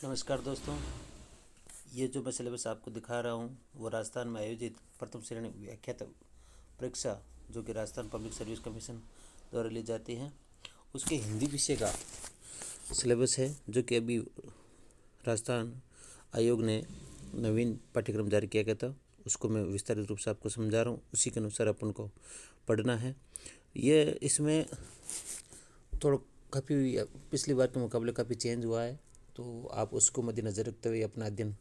नमस्कार दोस्तों, ये जो मैं सिलेबस आपको दिखा रहा हूँ वो राजस्थान में आयोजित प्रथम श्रेणी व्याख्यात परीक्षा जो कि राजस्थान पब्लिक सर्विस कमीशन द्वारा ली जाती है उसके हिंदी विषय का सिलेबस है, जो कि अभी राजस्थान आयोग ने नवीन पाठ्यक्रम जारी किया गया था। उसको मैं विस्तारित रूप से आपको समझा रहा हूँ, उसी के अनुसार अपन को पढ़ना है। ये इसमें थोड़ा काफ़ी पिछली बार के मुकाबले काफ़ी चेंज हुआ है, तो आप उसको मद्देनज़र रखते हुए अपना अध्ययन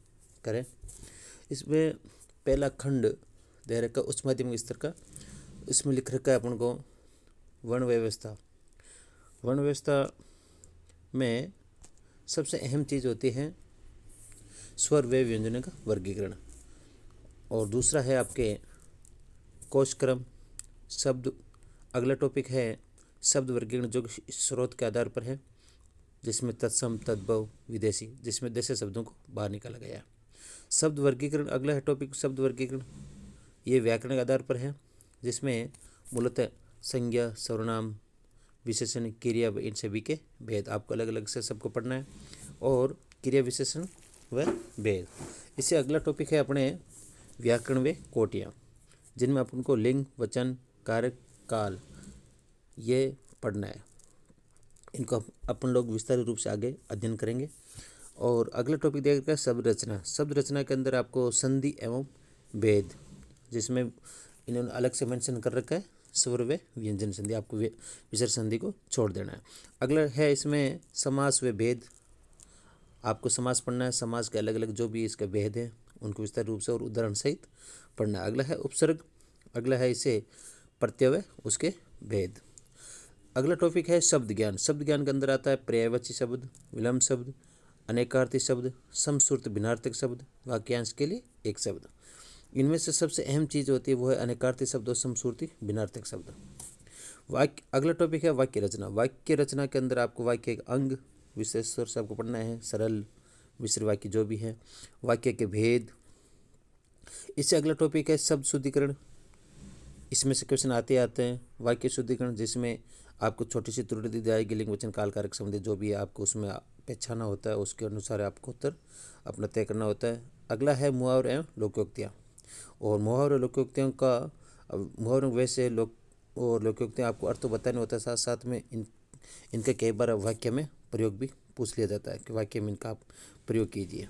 करें। इसमें पहला खंड दे रखा उच्च माध्यमिक स्तर का, इसमें लिख रखा है अपन को वर्ण व्यवस्था। वर्ण व्यवस्था में सबसे अहम चीज़ होती है स्वर व व्यंजनों का वर्गीकरण, और दूसरा है आपके कोश क्रम शब्द। अगला टॉपिक है शब्द वर्गीकरण जो स्रोत के आधार पर है, जिसमें तत्सम तद्भव विदेशी, जिसमें देशी शब्दों को बाहर निकाला गया है। शब्द वर्गीकरण अगला है टॉपिक शब्द वर्गीकरण, ये व्याकरण के आधार पर है, जिसमें मूलतः संज्ञा सर्वनाम विशेषण क्रिया व इन सभी के भेद आपको अलग अलग से सबको पढ़ना है, और क्रिया विशेषण व भेद। इससे अगला टॉपिक है अपने व्याकरण व कोटियाँ, जिनमें अपन को लिंग वचन कारक काल ये पढ़ना है। इनको अपन लोग विस्तारित रूप से आगे अध्ययन करेंगे। और अगला टॉपिक देखा शब्द रचना। शब्द रचना के अंदर आपको संधि एवं भेद, जिसमें इन्होंने अलग से मेंशन कर रखा है स्वर व व्यंजन संधि, आपको विसर्ग संधि को छोड़ देना है। अगला है इसमें समास व भेद, आपको समास पढ़ना है, समास के अलग अलग जो भी इसका भेद है उनको विस्तार रूप से और उदाहरण सहित पढ़ना है। अगला है उपसर्ग, अगला है इसे प्रत्यय व उसके भेद। अगला टॉपिक है शब्द ज्ञान। शब्द ज्ञान के अंदर आता है पर्यायवाची शब्द, विलंब शब्द, अनेकार्थी शब्द, समश्रुत भिन्नार्थक शब्द, वाक्यांश के लिए एक शब्द। इनमें से सबसे अहम चीज़ होती है वो है अनेकार्थी शब्द और समश्रुति भिन्नार्थक शब्द। वाक्य अगला टॉपिक है वाक्य रचना। वाक्य रचना के अंदर आपको वाक्य एक अंग विशेष तौर से आपको पढ़ना है, सरल मिश्र वाक्य जो भी है, वाक्य के भेद। इससे अगला टॉपिक है शब्द शुद्धिकरण। इसमें से क्वेश्चन आते हैं वाक्य शुद्धिकरण, जिसमें आपको छोटी सी त्रुटि दी जाएगी, लिंग वचन काल कारक संबंधी जो भी है आपको उसमें पहचाना होता है, उसके अनुसार आपको उत्तर अपना तय करना होता है। अगला है मुहावरे एवं लोकोक्तियाँ, और मुहावरे लोकोक्तियों का मुहावरों वैसे लोक और लोकोक्तियाँ आपको अर्थ तो बताने होता है, साथ साथ में इनके कई बार वाक्य में प्रयोग भी पूछ लिया जाता है कि वाक्य में इनका आप प्रयोग कीजिए,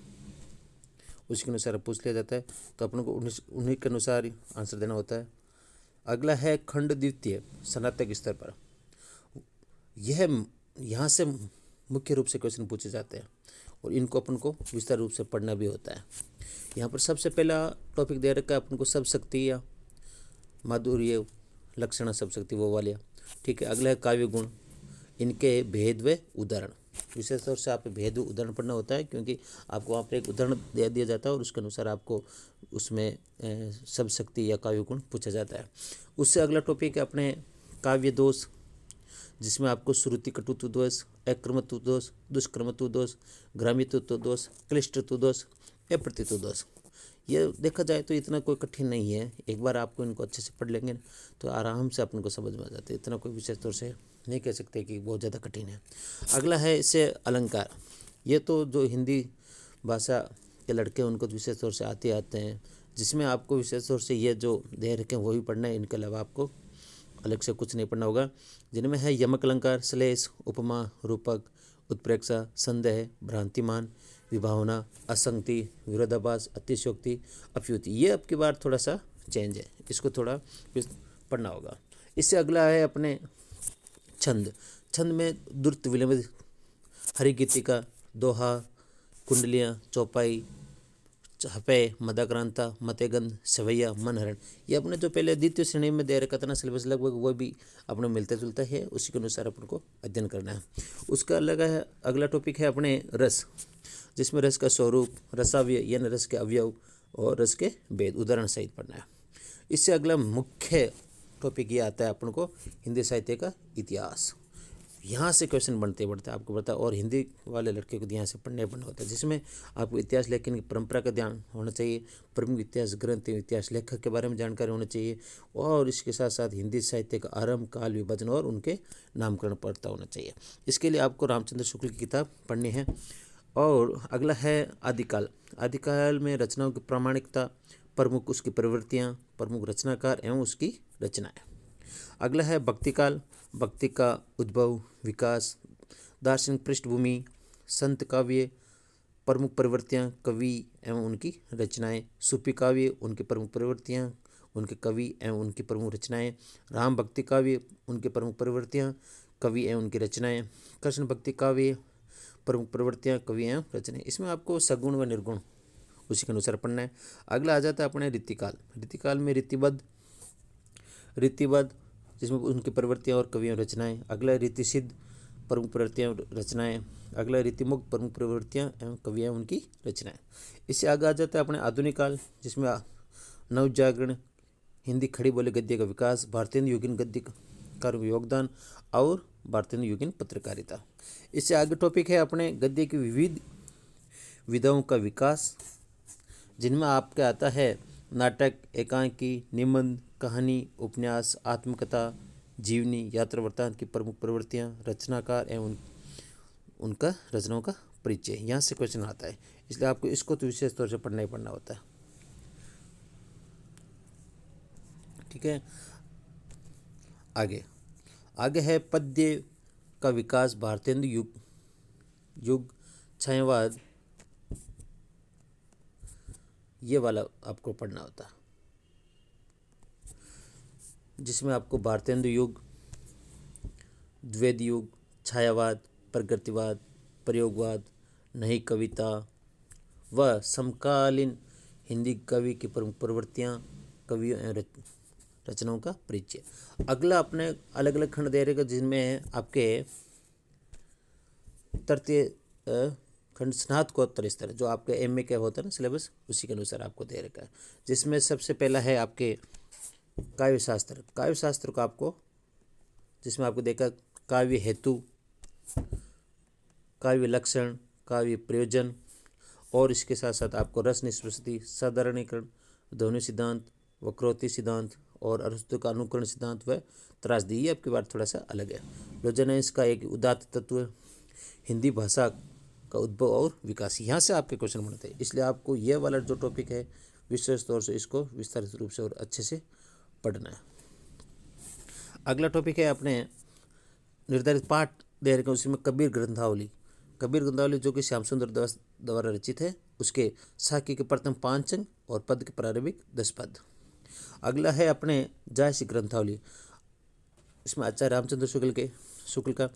उसके अनुसार पूछ लिया जाता है, तो अपन को उन्हीं के अनुसार आंसर देना होता है। अगला है खंड द्वितीय स्नातक स्तर पर, यह यहाँ से मुख्य रूप से क्वेश्चन पूछे जाते हैं और इनको अपन को विस्तार रूप से पढ़ना भी होता है। यहाँ पर सबसे पहला टॉपिक दे रखा है अपन को सब शक्ति या माधुर्य लक्षण सब शक्ति वो वाले, ठीक है। अगला है काव्य गुण, इनके भेद व उदाहरण। विशेष तौर से आप भेद उदाहरण पढ़ना होता है, क्योंकि आपको वहाँ पर एक उदाहरण दे दिया जाता है और उसके अनुसार आपको उसमें सब शक्ति या काव्य गुण पूछा जाता है। उससे अगला टॉपिक है अपने काव्य दोष, जिसमें आपको श्रुति कटुत्व दोष, अक्रमत्व दोष, दुष्क्रमत्व दोष, ग्राम्यत्व दोष, क्लिष्टत्व दोष, अप्रतित्व दोष। ये देखा जाए तो इतना कोई कठिन नहीं है, एक बार आपको इनको अच्छे से पढ़ लेंगे तो आराम से अपन को समझ में आ जाते हैं। इतना कोई विशेष तौर से नहीं कह सकते कि बहुत ज़्यादा कठिन है। अगला है इससे अलंकार। ये तो जो हिंदी भाषा के लड़के उनको विशेष तौर से आते हैं, जिसमें आपको विशेष तौर से ये जो दे रखे हैं वही पढ़ना है, इनके अलावा आपको अलग से कुछ नहीं पढ़ना होगा। जिनमें है यमक अलंकार, श्लेष, उपमा, रूपक, उत्प्रेक्षा, संदेह, भ्रांतिमान, विभावना, असंगति, विरोधाभास, अतिशयोक्ति, अफ्युति। ये अब की बार थोड़ा सा चेंज है, इसको थोड़ा पढ़ना होगा। इससे अगला है अपने छंद। छंद में द्रुत विलंबित, हरिगीतिका, दोहा, कुंडलियाँ, चौपाई, हपे, मदाक्रांता, मतेगंध, सवैया, मनहरण। ये अपने जो पहले द्वितीय श्रेणी में दे रखा था ना सिलेबस, लगभग वो भी अपने मिलता जुलता है, उसी के अनुसार अपन को अध्ययन करना है। उसका अलग है अगला टॉपिक है अपने रस, जिसमें रस का स्वरूप, रसावय यानी रस के अवयव और रस के भेद उदाहरण सहित पढ़ना है। इससे अगला मुख्य टॉपिक ये आता है अपन को हिंदी साहित्य का इतिहास। यहाँ से क्वेश्चन बनते आपको पता, और हिंदी वाले लड़के को यहाँ से पढ़ना होता है, जिसमें आपको इतिहास लेखन की परंपरा का ध्यान होना चाहिए, प्रमुख इतिहास ग्रंथ इतिहास लेखक के बारे में जानकारी होना चाहिए, और इसके साथ साथ हिंदी साहित्य का आरंभ काल विभाजन और उनके नामकरण पता होना चाहिए। इसके लिए आपको रामचंद्र शुक्ल की किताब पढ़नी है। और अगला है आदिकाल। आदिकाल में रचनाओं की प्रामाणिकता, प्रमुख उसकी प्रवृत्तियाँ, प्रमुख रचनाकार एवं उसकी रचनाएं। अगला है भक्तिकाल। भक्ति का उद्भव, विकास, दार्शनिक पृष्ठभूमि, संत काव्य, प्रमुख प्रवृत्तियाँ, कवि एवं उनकी रचनाएं। सूफी काव्य, उनकी प्रमुख प्रवृत्तियाँ, उनके कवि एवं उनकी प्रमुख रचनाएं। राम भक्ति काव्य, उनकी प्रमुख प्रवृत्तियाँ, कवि एवं उनकी रचनाएं। कृष्ण भक्ति काव्य, प्रमुख प्रवृत्तियाँ, कवि एवं रचनाएं। इसमें आपको सगुण व निर्गुण उसी के अनुसार पढ़ना है। अगला आ जाता है अपने रीतिकाल। रीतिकाल में रीतिबद्ध जिसमें उनकी प्रवृत्तियाँ और कवि एवं रचनाएं। अगला रीतिसिद्ध, प्रमुख प्रवृत्तियाँ और रचनाएं। अगला रीतिमुक्त, प्रमुख प्रवृत्तियाँ एवं कवि एवं उनकी रचनाएं। इससे आगे आ जाता है अपने आधुनिक काल, जिसमें नवजागरण, हिंदी खड़ी बोली गद्य का विकास, भारतीय युगीन गद्यकारों का योगदान और भारतीय युगीन पत्रकारिता। इससे आगे टॉपिक है अपने गद्य की विविध विधाओं का विकास, जिनमें आपके आता है नाटक, एकांकी, निबंध, कहानी, उपन्यास, आत्मकथा, जीवनी, यात्रा वृत्तांत की प्रमुख प्रवृत्तियाँ, रचनाकार एवं उनका रचनाओं का परिचय। यहाँ से क्वेश्चन आता है, इसलिए आपको इसको तो विशेष तौर से पढ़ना ही पढ़ना होता है। ठीक है, आगे है पद्य का विकास, भारतेंदु युग, छायावाद, ये वाला आपको पढ़ना होता है, जिसमें आपको भारतेंदु युग, द्वैध युग, छायावाद, प्रगतिवाद, प्रयोगवाद, नई कविता व समकालीन हिंदी कवि की प्रमुख प्रवृत्तियाँ, कवियों एवं रचनाओं का परिचय। अगला अपने अलग अलग खंड दे रहेगा, जिनमें आपके तृतीय खंड स्नातकोत्तर स्तर, जो आपके एमए का होता है ना सिलेबस, उसी के अनुसार आपको दे रखा है। जिसमें सबसे पहला है आपके काव्य शास्त्र। काव्य शास्त्र को आपको, जिसमें आपको देखा काव्य हेतु, काव्य लक्षण, काव्य प्रयोजन, और इसके साथ साथ आपको रस निष्पत्ति, साधारणीकरण, ध्वनि सिद्धांत, वक्रोक्ति सिद्धांत और अरस्तु का अनुकरण सिद्धांत व त्रासदी, ये आपकी बात थोड़ा सा अलग है। लोजेनेस का एक उदात्त तत्व, हिंदी भाषा का उद्भव और विकास, यहाँ से आपके क्वेश्चन बनते हैं। इसलिए आपको यह वाला जो टॉपिक है विशेष तौर से इसको विस्तारित रूप से और अच्छे से पढ़ना है। अगला टॉपिक है अपने निर्धारित पाठ दे रखे, उसी में कबीर ग्रंथावली। कबीर ग्रंथावली जो कि श्याम सुंदर दास द्वारा रचित है, उसके साक्य के प्रथम 5 अंक और पद के प्रारंभिक 10 पद। अगला है अपने जायसी ग्रंथावली, इसमें आचार्य रामचंद्र शुक्ल का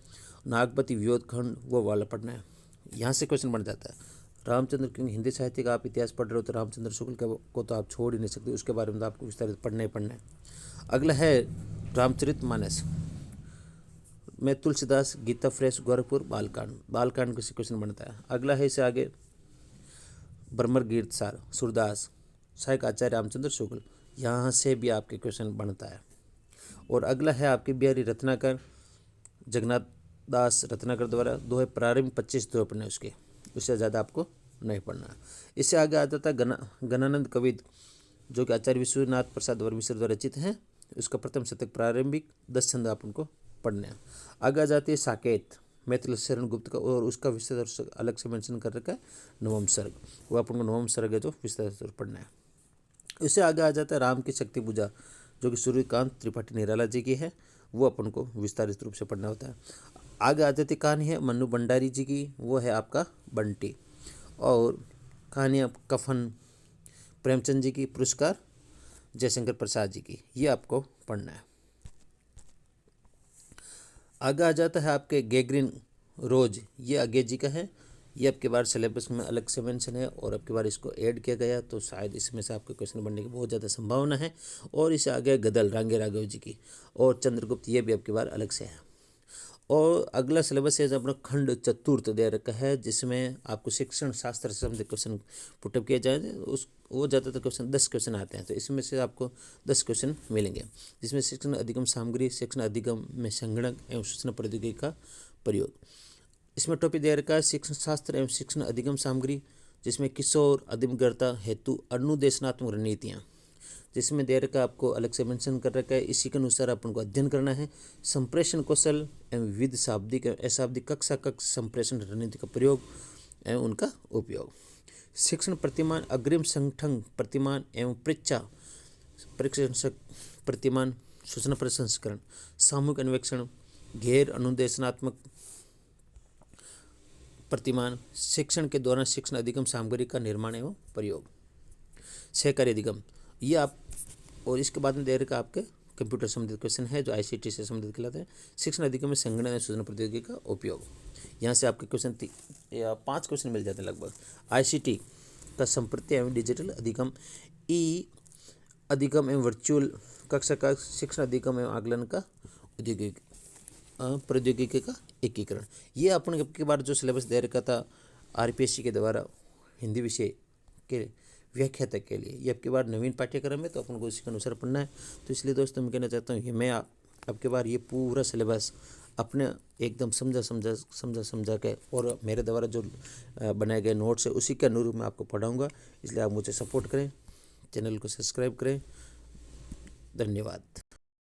नागपति वियोध खंड वो वाला पढ़ना है। यहाँ से क्वेश्चन बन जाता है रामचंद्र, क्योंकि हिंदी साहित्य का आप इतिहास पढ़ रहे हो तो रामचंद्र शुक्ल को तो आप छोड़ ही नहीं सकते, उसके बारे में तो आपको विस्तारित पढ़ना ही पढ़ना है। अगला है रामचरितमानस में तुलसीदास, गीता फ्रेश, गोरखपुर, बालकांड का क्वेश्चन बनता है। अगला है इससे आगे ब्रह्मर गीतसार, सूरदास, सहायक आचार्य रामचंद्र शुक्ल, यहाँ से भी आपके क्वेश्चन बनता है। और अगला है आपके बिहारी रत्नाकर, जगन्नाथ दास रत्नाकर द्वारा दोहे, प्रारंभिक 25 दोहे पढ़ने उसके, उससे ज़्यादा आपको नहीं पढ़ना। इससे आगे आ जाता है गणानंद कविद, जो कि आचार्य विश्वनाथ प्रसाद मिश्र द्वारा रचित हैं। उसका प्रथम शतक, प्रारंभिक 10 छंद आप उनको पढ़ने हैं। आगे आ जाती है साकेत, मैथिल शरण गुप्त का, और उसका विस्तार अलग से मेंशन कर रखा है नवम सर्ग, वो अपन को नवम सर्ग है जो विस्तार से पढ़ना है। इससे आगे आ जाता है राम की शक्ति पूजा, जो कि सूर्यकांत त्रिपाठी निराला जी की है, वो अपन को विस्तारित रूप से पढ़ना होता है। आगे आ जाती कहानी है मन्नू भंडारी जी की, वो है आपका बंटी। और कहानियाँ कफन प्रेमचंद जी की, पुरस्कार जयशंकर प्रसाद जी की, ये आपको पढ़ना है। आगे आ जाता है आपके गैगरिन रोज, ये आगे जी का है, ये आपके बार सिलेबस में अलग से मेंशन है और आपके बार इसको ऐड किया गया, तो शायद इसमें से आपके क्वेश्चन बनने की बहुत ज़्यादा संभावना है। और इसे आगे गदल रांगे राघव जी की, और चंद्रगुप्त, ये भी आपकी बार अलग से है। और अगला सिलेबस है अपना खंड चतुर्थ दे रखा है, जिसमें आपको शिक्षण शास्त्र से संबंधित क्वेश्चन पुटअप किए जाए, वो ज़्यादातर क्वेश्चन 10 क्वेश्चन आते हैं, तो इसमें से आपको 10 क्वेश्चन मिलेंगे, जिसमें शिक्षण अधिगम सामग्री, शिक्षण अधिगम में संगणक एवं सूचना प्रौद्योगिकी का प्रयोग। इसमें टॉपिक दे रखा है शिक्षण शास्त्र एवं शिक्षण अधिगम सामग्री, जिसमें किशोर अधिगमकर्ता हेतु अनुदेशनात्मक रणनीतियाँ, जिसमें दे रखा आपको अलग से मेंशन कर रखा है। इसी के अनुसार अपन को अध्ययन करना है। संप्रेषण कौशल एवं विविध शाब्दिक एवं अशाब्दिक कक्षा संप्रेषण रणनीति का प्रयोग एवं उनका उपयोग। शिक्षण प्रतिमान, अग्रिम संगठन प्रतिमान एवं परीक्षा प्रतिमान, सूचना प्रसंस्करण, सामूहिक अन्वेषण, गैर अनुदेशनात्मक प्रतिमान, शिक्षण के दौरान शिक्षण अधिगम सामग्री का निर्माण एवं प्रयोग। सहकारी अधिगम, ये आप, और इसके बाद में दे रखा आपके कंप्यूटर संबंधित क्वेश्चन है जो ICT से संबंधित कहलाते हैं। शिक्षण अधिगम में संगणन एवं सूचना प्रौद्योगिकी का उपयोग। यहाँ से आपके क्वेश्चन 5 क्वेश्चन मिल जाते हैं लगभग। ICT का संप्रति एवं डिजिटल अधिगम, अधिगम एवं वर्चुअल कक्षा का शिक्षण अधिगम एवं आकलन का औद्योगिक प्रौद्योगिकी का एकीकरण। ये अपन के बार जो सिलेबस दे रखा था RPSC के द्वारा हिंदी विषय के व्याख्याता के लिए, ये आपके बार नवीन पाठ्यक्रम है तो अपन को इसके अनुसार पढ़ना है। तो इसलिए दोस्तों मैं कहना चाहता हूँ कि मैं आपके बार ये पूरा सिलेबस अपने एकदम समझा के और मेरे द्वारा जो बनाए गए नोट्स है उसी के अनुरूप मैं आपको पढ़ाऊँगा। इसलिए आप मुझे सपोर्ट करें, चैनल को सब्सक्राइब करें। धन्यवाद।